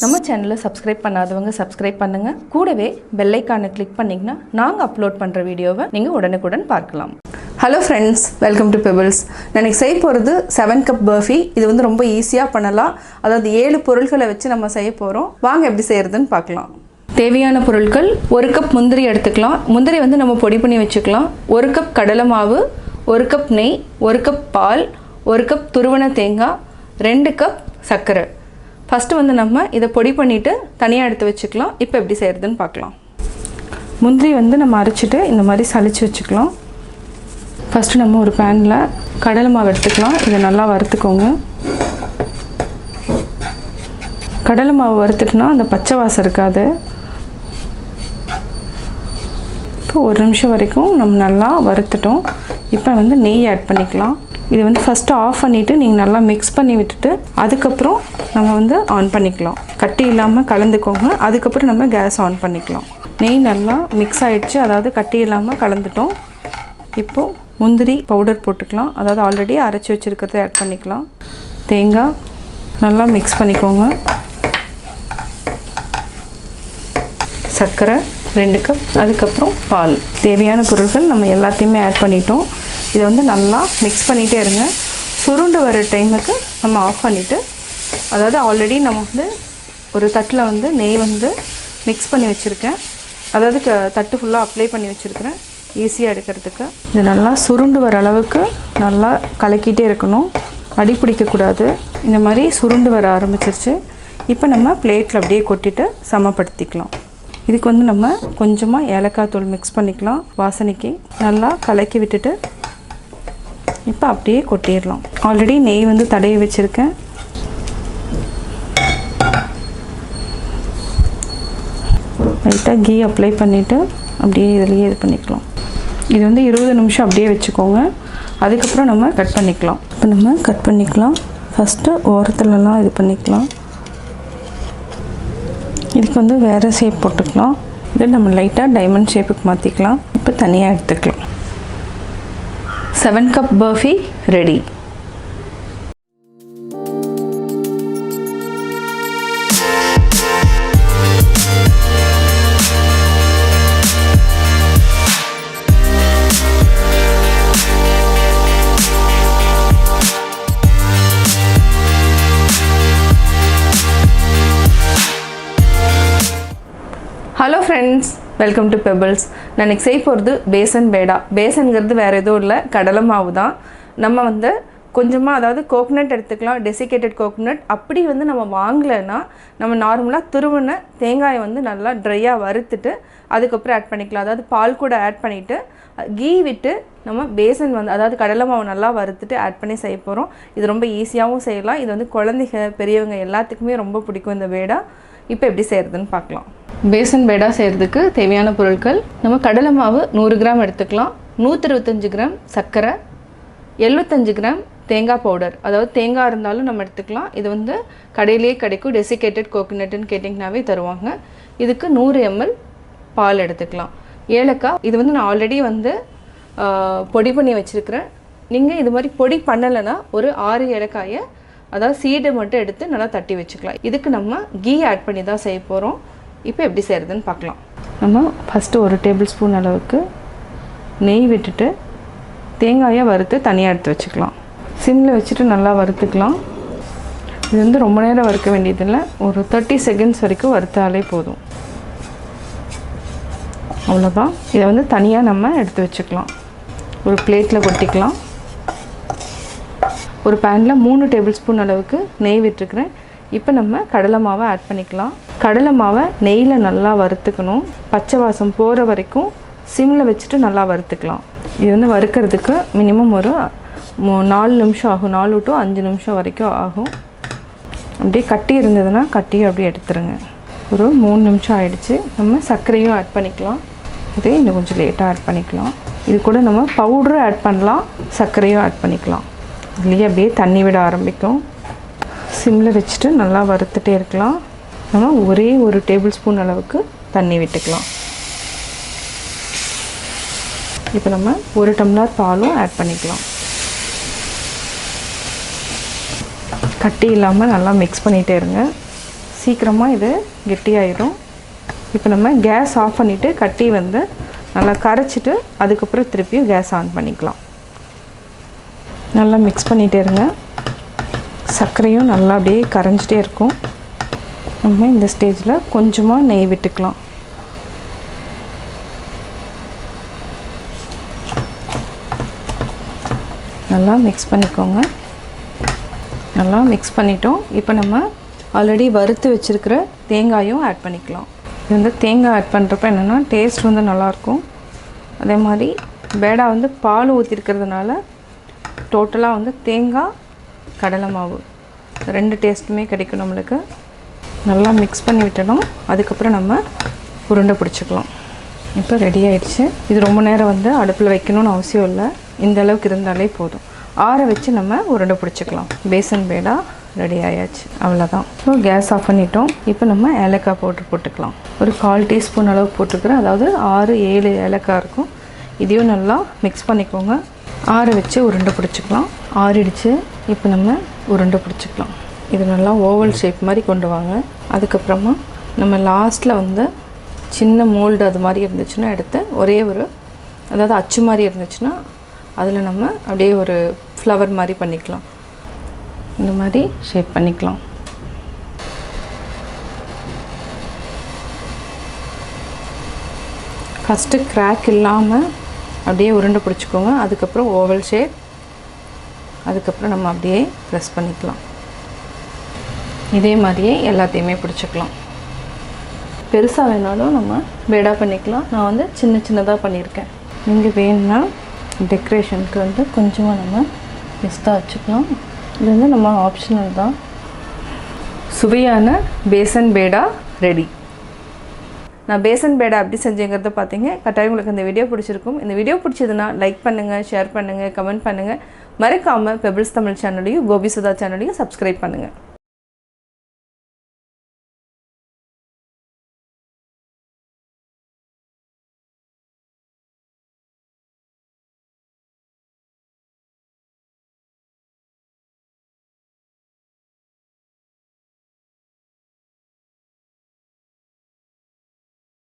நம்ம சேனலை சப்ஸ்கிரைப் பண்ணாதவங்க சப்ஸ்கிரைப் பண்ணுங்கள். கூடவே பெல் ஐக்கானை கிளிக் பண்ணிங்கன்னா நாங்கள் அப்லோட் பண்ணுற வீடியோவை நீங்கள் உடனுக்குடன் பார்க்கலாம். Hello friends, welcome to pebbles. நான் செய்ய போகிறது 7 கப் பர்ஃபி. இது வந்து ரொம்ப ஈஸியாக பண்ணலாம். அதாவது 7 பொருட்களை வச்சு நம்ம செய்ய போகிறோம். வாங்க எப்படி செய்கிறதுன்னு பார்க்கலாம். தேவையான பொருட்கள்: 1 கப் முந்திரி எடுத்துக்கலாம். முந்திரி வந்து நம்ம பொடி பண்ணி வச்சுக்கலாம். 1 கப் கடலை மாவு, 1 கப் நெய், 1 கப் பால், 1 கப் துருவன தேங்காய், 2 கப் சர்க்கரை. ஃபஸ்ட்டு வந்து நம்ம இதை பொடி பண்ணிவிட்டு தனியாக எடுத்து வச்சுக்கலாம். இப்போ எப்படி செய்கிறதுன்னு பார்க்கலாம். முந்திரி வந்து நம்ம அரைச்சிட்டு இந்த மாதிரி சளிச்சு வச்சுக்கலாம். ஃபஸ்ட்டு நம்ம ஒரு பேனில் கடலை மாவு எடுத்துக்கலாம். இதை நல்லா வறுத்துக்கோங்க. கடலை மாவு வறுத்துட்டுனா அந்த பச்சை வாசம் இருக்காது. இப்போ 1 நிமிஷம் வரைக்கும் நம்ம நல்லா வறுத்துட்டோம். இப்போ வந்து நெய் ஆட் பண்ணிக்கலாம். இது வந்து ஃபஸ்ட்டு ஆஃப் பண்ணிவிட்டு நீங்கள் நல்லா மிக்ஸ் பண்ணி விட்டுட்டு அதுக்கப்புறம் நம்ம வந்து ஆன் பண்ணிக்கலாம். கட்டி இல்லாமல் கலந்துக்கோங்க. அதுக்கப்புறம் நம்ம கேஸ் ஆன் பண்ணிக்கலாம். நெய் நல்லா மிக்ஸ் ஆகிடுச்சு, அதாவது கட்டி இல்லாமல் கலந்துட்டோம். இப்போது முந்திரி பவுடர் போட்டுக்கலாம். அதாவது ஆல்ரெடி அரைச்சி வச்சுருக்கிறத ஆட் பண்ணிக்கலாம். தேங்காய் நல்லா மிக்ஸ் பண்ணிக்கோங்க. சர்க்கரை 2 கப், அதுக்கப்புறம் பால். தேவையான பொருட்கள் நம்ம எல்லாத்தையுமே ஆட் பண்ணிட்டோம். இதை வந்து நல்லா மிக்ஸ் பண்ணிகிட்டே இருங்க. சுருண்டு வர டைமுக்கு நம்ம ஆஃப் பண்ணிவிட்டு, அதாவது ஆல்ரெடி நம்ம வந்து ஒரு தட்டில் வந்து நெய் வந்து மிக்ஸ் பண்ணி வச்சுருக்கேன். அதாவது தட்டு ஃபுல்லாக அப்ளை பண்ணி வச்சுருக்கிறேன் ஈஸியாக எடுக்கிறதுக்கு. இது நல்லா சுருண்டு வர அளவுக்கு நல்லா கலக்கிட்டே இருக்கணும். அடி பிடிக்கக்கூடாது. இந்த மாதிரி சுருண்டு வர ஆரம்பிச்சிருச்சு. இப்போ நம்ம பிளேட்டில் அப்படியே கொட்டிட்டு சமப்படுத்திக்கலாம். இதுக்கு வந்து நம்ம கொஞ்சமாக ஏலக்காய் தூள் மிக்ஸ் பண்ணிக்கலாம் வாசனைக்கு. நல்லா கலக்கி விட்டுட்டு இப்போ அப்படியே கொட்டிடலாம். ஆல்ரெடி நெய் வந்து தடவி வச்சுருக்கேன். லைட்டாக கீ அப்ளை பண்ணிவிட்டு அப்படியே இதுலேயே இது பண்ணிக்கலாம். இது வந்து 20 நிமிஷம் அப்படியே வச்சுக்கோங்க. அதுக்கப்புறம் நம்ம கட் பண்ணிக்கலாம். இப்போ நம்ம கட் பண்ணிக்கலாம். ஃபஸ்ட்டு ஓரத்துலலாம் இது பண்ணிக்கலாம். இதுக்கு வந்து வேறு ஷேப் போட்டுக்கலாம். இது நம்ம லைட்டாக டைமண்ட் ஷேப்புக்கு மாற்றிக்கலாம். இப்போ தனியாக எடுத்துக்கலாம். 7 cup barfi ready. Hello friends, welcome to pebbles. நான் இன்றைக்கி செய்ய போகிறது பேசன் பேடா. பேசனுங்கிறது வேறு எதுவும் இல்லை, கடலை மாவு தான். நம்ம வந்து கொஞ்சமாக, அதாவது கோகோனட் எடுத்துக்கலாம், டெசிகேட்டட் கோகோனட். அப்படி வந்து நம்ம வாங்கலைன்னா நம்ம நார்மலாக துருவன தேங்காயை வந்து நல்லா ட்ரையாக வறுத்துட்டு அதுக்கப்புறம் ஆட் பண்ணிக்கலாம். அதாவது பால் கூட ஆட் பண்ணிவிட்டு கீ விட்டு நம்ம பேசன் வந்து, அதாவது கடலை மாவு நல்லா வறுத்துட்டு ஆட் பண்ணி செய்ய போகிறோம். இது ரொம்ப ஈஸியாகவும் செய்யலாம். இது வந்து குழந்தைங்க பெரியவங்க எல்லாத்துக்குமே ரொம்ப பிடிக்கும் இந்த பேடா. இப்போ எப்படி செய்கிறதுன்னு பார்க்கலாம். பேசன் பேடா செய்கிறதுக்கு தேவையான பொருட்கள்: நம்ம கடலை மாவு 100 கிராம் எடுத்துக்கலாம். 125 கிராம் சர்க்கரை, 75 கிராம் தேங்காய் பவுடர். அதாவது தேங்காய் இருந்தாலும் நம்ம எடுத்துக்கலாம். இது வந்து கடையிலேயே கிடைக்கும். டெசிகேட்டட் கோகோனட்டுன்னு கேட்டிங்கனாவே தருவாங்க. இதுக்கு 100 ml பால் எடுத்துக்கலாம். ஏலக்காய், இது வந்து நான் ஆல்ரெடி வந்து பொடி பண்ணி வச்சுருக்கிறேன். நீங்கள் இது மாதிரி பொடி பண்ணலைன்னா ஒரு 6 ஏலக்காயை, அதாவது சீடை மட்டும் எடுத்து நல்லா தட்டி வச்சுக்கலாம். இதுக்கு நம்ம கீ ஆட் பண்ணி தான் செய்ய போகிறோம். இப்போ எப்படி செய்கிறதுன்னு பார்க்கலாம். நம்ம ஃபஸ்ட்டு 1 டேபிள் ஸ்பூன் அளவுக்கு நெய் விட்டுட்டு தேங்காயை வறுத்து தனியாக எடுத்து வச்சுக்கலாம். சிம்மில் வச்சுட்டு நல்லா வறுத்துக்கலாம். இது வந்து ரொம்ப நேரம் வறுக்க வேண்டியதில்லை, ஒரு 30 செகண்ட்ஸ் வரைக்கும் வறுத்தாலே போதும். அவ்வளோதான். இதை வந்து தனியாக நம்ம எடுத்து வச்சுக்கலாம். ஒரு பிளேட்டில் கொட்டிக்கலாம். ஒரு பேனில் 3 டேபிள் ஸ்பூன் அளவுக்கு நெய் விட்டுருக்குறேன். இப்போ நம்ம கடலை மாவை ஆட் பண்ணிக்கலாம். கடலை மாவை நெய்யில் நல்லா வறுத்துக்கணும். பச்சை வாசம் போகிற வரைக்கும் சிம்மில் வச்சுட்டு நல்லா வறுத்துக்கலாம். இது வந்து வறுக்கிறதுக்கு மினிமம் ஒரு 4 நிமிஷம் ஆகும். 4 to 5 நிமிஷம் வரைக்கும் ஆகும். அப்படியே கட்டி இருந்ததுன்னா கட்டியும் அப்படியே எடுத்துருங்க. ஒரு 3 நிமிஷம் ஆகிடுச்சு. நம்ம சர்க்கரையும் ஆட் பண்ணிக்கலாம். இதே இன்னும் கொஞ்சம் லேட்டாக ஆட் பண்ணிக்கலாம். இது கூட நம்ம பவுடரும் ஆட் பண்ணலாம், சர்க்கரையும் ஆட் பண்ணிக்கலாம். இதுலேயே அப்படியே தண்ணி விட ஆரம்பிக்கும். சிம்மில் வச்சுட்டு நல்லா வறுத்துட்டே இருக்கலாம். நம்ம ஒரே 1 டேபிள் ஸ்பூன் அளவுக்கு தண்ணி விட்டுக்கலாம். இப்போ நம்ம 1 டம்ளர் பாலும் ஆட் பண்ணிக்கலாம். கட்டி இல்லாமல் நல்லா மிக்ஸ் பண்ணிகிட்டே இருங்க. சீக்கிரமாக இது கெட்டியாயிடும். இப்போ நம்ம கேஸ் ஆஃப் பண்ணிவிட்டு கட்டி வந்து நல்லா கரைச்சிட்டு அதுக்கப்புறம் திருப்பியும் கேஸ் ஆன் பண்ணிக்கலாம். நல்லா மிக்ஸ் பண்ணிகிட்டே இருங்க. சர்க்கரையும் நல்லா அப்படியே கரைஞ்சிட்டே இருக்கும். நம்ம இந்த ஸ்டேஜில் கொஞ்சமாக நெய் விட்டுக்கலாம். நல்லா மிக்ஸ் பண்ணிக்கோங்க. நல்லா மிக்ஸ் பண்ணிட்டோம். இப்போ நம்ம ஆல்ரெடி வறுத்து வச்சுருக்கிற தேங்காயும் ஆட் பண்ணிக்கலாம். இது வந்து தேங்காய் ஆட் பண்ணுறப்ப என்னென்னா டேஸ்ட் வந்து நல்லாயிருக்கும். அதே மாதிரி பேடா வந்து பால் ஊற்றிருக்கிறதுனால டோட்டலாக வந்து தேங்காய் கடலை மாவு 2 டேஸ்ட்டுமே கிடைக்கும் நம்மளுக்கு. நல்லா மிக்ஸ் பண்ணி விட்டணும். அதுக்கப்புறம் நம்ம உருண்டை பிடிச்சிக்கலாம். இப்போ ரெடி ஆயிடுச்சு. இது ரொம்ப நேரம் வந்து அடுப்பில் வைக்கணும்னு அவசியம் இல்லை. இந்த அளவுக்கு இருந்தாலே போதும். ஆற வச்சு நம்ம உருண்டை பிடிச்சிக்கலாம். பேசன் பேடா ரெடி ஆயாச்சு. அவ்வளோதான். இப்போ கேஸ் ஆஃப் பண்ணிட்டோம். இப்போ நம்ம ஏலக்காய் பவுட்ரு போட்டுக்கலாம். ஒரு 1/4 டீஸ்பூன் அளவு போட்டுக்கிறேன். அதாவது 6-7 ஏலக்காய் இருக்கும். இதையும் நல்லா மிக்ஸ் பண்ணிக்கோங்க. ஆற வச்சு உருண்டை பிடிச்சிக்கலாம். ஆறிடுச்சு. இப்போ நம்ம உருண்டை பிடிச்சிக்கலாம். இது நல்லா ஓவல் ஷேப் மாதிரி கொண்டு வாங்க. அதுக்கப்புறமா நம்ம லாஸ்ட்டில் வந்து சின்ன மோல்டு அது மாதிரி இருந்துச்சுன்னா எடுத்து ஒரே ஒரு, அதாவது அச்சு மாதிரி இருந்துச்சுன்னா அதில் நம்ம அப்படியே ஒரு ஃப்ளவர் மாதிரி பண்ணிக்கலாம். இந்த மாதிரி ஷேப் பண்ணிக்கலாம். ஃபஸ்ட்டு கிராக் இல்லாமல் அப்படியே உருண்டை பிடிச்சிக்கோங்க. அதுக்கப்புறம் ஓவல் ஷேப். அதுக்கப்புறம் நம்ம அப்படியே ப்ரெஸ் பண்ணிக்கலாம். இதே மாதிரியே எல்லாத்தையுமே பிடிச்சிக்கலாம். பெருசாக வேணாலும் நம்ம பேடா பண்ணிக்கலாம். நான் வந்து சின்ன சின்னதாக பண்ணியிருக்கேன். நீங்கள் வேணும்னா டெக்கரேஷனுக்கு வந்து கொஞ்சமாக நம்ம பிஸ்தா வச்சுக்கலாம். இது வந்து நம்ம ஆப்ஷனல் தான். சுவையான பேசன் பேடா ரெடி. நான் பேசன் பேடா எப்படி செஞ்சேங்கிறத பார்த்தீங்க. கட்டாயம் உங்களுக்கு இந்த வீடியோ பிடிச்சிருக்கும். இந்த வீடியோ பிடிச்சதுன்னா லைக் பண்ணுங்கள், ஷேர் பண்ணுங்கள், கமெண்ட் பண்ணுங்கள். மறக்காமல் பெபிள்ஸ் தமிழ் சேனலையும் கோபி சுதா சேனலையும் சப்ஸ்கிரைப் பண்ணுங்கள்.